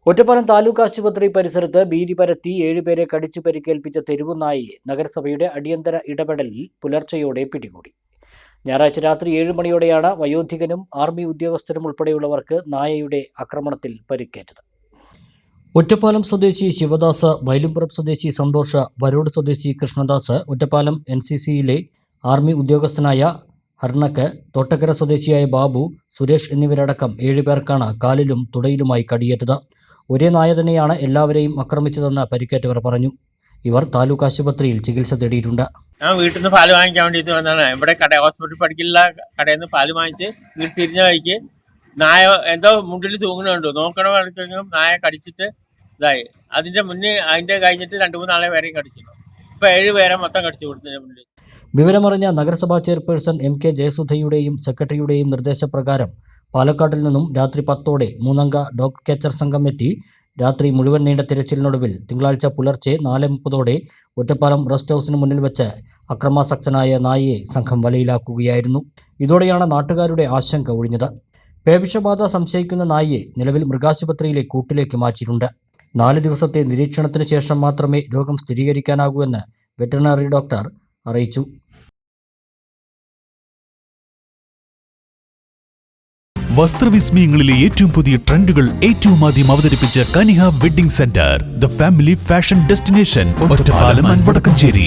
ഒറ്റപ്പാലം താലൂക്ക് ആശുപത്രി പരിസരത്ത് ഭീതി പരത്തി 7 പേരെ കടിച്ചു പരിക്കേൽപ്പിച്ച തെരുവുനായയെ നഗരസഭയുടെ അടിയന്തര ഇടപെടലിൽ പുലർച്ചെയോടെ പിടികൂടി. ഞായറാഴ്ച രാത്രി 7 മണിയോടെയാണ് വയോധികനും ആർമി ഉദ്യോഗസ്ഥരും ഉൾപ്പെടെയുള്ളവർക്ക് നായയുടെ ആക്രമണത്തിൽ പരിക്കേറ്റത്. ഒറ്റപ്പാലം സ്വദേശി ശിവദാസ്, വയലുംപുറം സ്വദേശി സന്തോഷ്, വരോട് സ്വദേശി കൃഷ്ണദാസ്, ഒറ്റപ്പാലം NCCയിലെ ആർമി ഉദ്യോഗസ്ഥനായ ഹർണക്ക്, തോട്ടക്കര സ്വദേശിയായ ബാബു, സുരേഷ് എന്നിവരടക്കം 7 പേർക്കാണ് കാലിലും തുടയിലുമായി കടിയേറ്റത്. ഒരേ നായ തന്നെയാണ് എല്ലാവരെയും ആക്രമിച്ചതെന്ന് പരിക്കേറ്റവർ പറഞ്ഞു. ഇവർ താലൂക്ക് ആശുപത്രിയിൽ ചികിത്സ തേടിയിട്ടുണ്ട്. ഞാൻ വീട്ടിൽ നിന്ന് പാല് വാങ്ങിക്കാൻ വേണ്ടിയിട്ട് വന്നതാണ്. ഇവിടെ ഹോസ്പിറ്റൽ പഠിക്കില്ല കടയിൽ നിന്ന് പാല് വാങ്ങിച്ച് വീട്ടിൽ തിരിഞ്ഞ വഴിക്ക് നായ എന്തോ മുണ്ടിൽ തൂങ്ങുന്നുണ്ട്. നോക്കണ കഴിഞ്ഞാൽ നായ കടിച്ചിട്ട് ഇതായി. അതിന്റെ മുന്നേ അതിന്റെ കഴിഞ്ഞിട്ട് 2-3 നാളെ വരെയും കടിച്ചിരുന്നു. ഇപ്പൊ 7 പേരെ മൊത്തം കടിച്ചു കൊടുത്തതിന്റെ മുന്നിൽ. വിവരമറിഞ്ഞ നഗരസഭാ ചെയർപേഴ്സൺ MK ജയസുധയുടെയും സെക്രട്ടറിയുടെയും നിർദ്ദേശപ്രകാരം പാലക്കാട്ടിൽ നിന്നും രാത്രി 10ഓടെ 3-അംഗ ഡോഗ് ക്യാച്ചർ സംഘം എത്തി രാത്രി മുഴുവൻ നീണ്ട തിരച്ചിലിനൊടുവിൽ തിങ്കളാഴ്ച പുലർച്ചെ 4:30ഓടെ ഒറ്റപ്പാലം റെസ്റ്റ് ഹൗസിന് മുന്നിൽ വെച്ച് അക്രമാസക്തനായ നായയെ സംഘം വലയിലാക്കുകയായിരുന്നു. ഇതോടെയാണ് നാട്ടുകാരുടെ ആശങ്ക ഒഴിഞ്ഞത്. പേവിഷബാധ സംശയിക്കുന്ന നായയെ നിലവിൽ മൃഗാശുപത്രിയിലെ കൂട്ടിലേക്ക് മാറ്റിയിട്ടുണ്ട്. 4 ദിവസത്തെ നിരീക്ഷണത്തിന് ശേഷം മാത്രമേ രോഗം സ്ഥിരീകരിക്കാനാകൂ എന്ന് വെറ്ററിനറി ഡോക്ടർ അറിയിച്ചു. വസ്ത്രവിസ്മയങ്ങളിലെ ഏറ്റവും പുതിയ ട്രെൻഡുകൾ ഏറ്റവും ആദ്യം അവതരിപ്പിച്ച Kaniha wedding centre, the family fashion destination, Ottapalam and Vadakkanchery.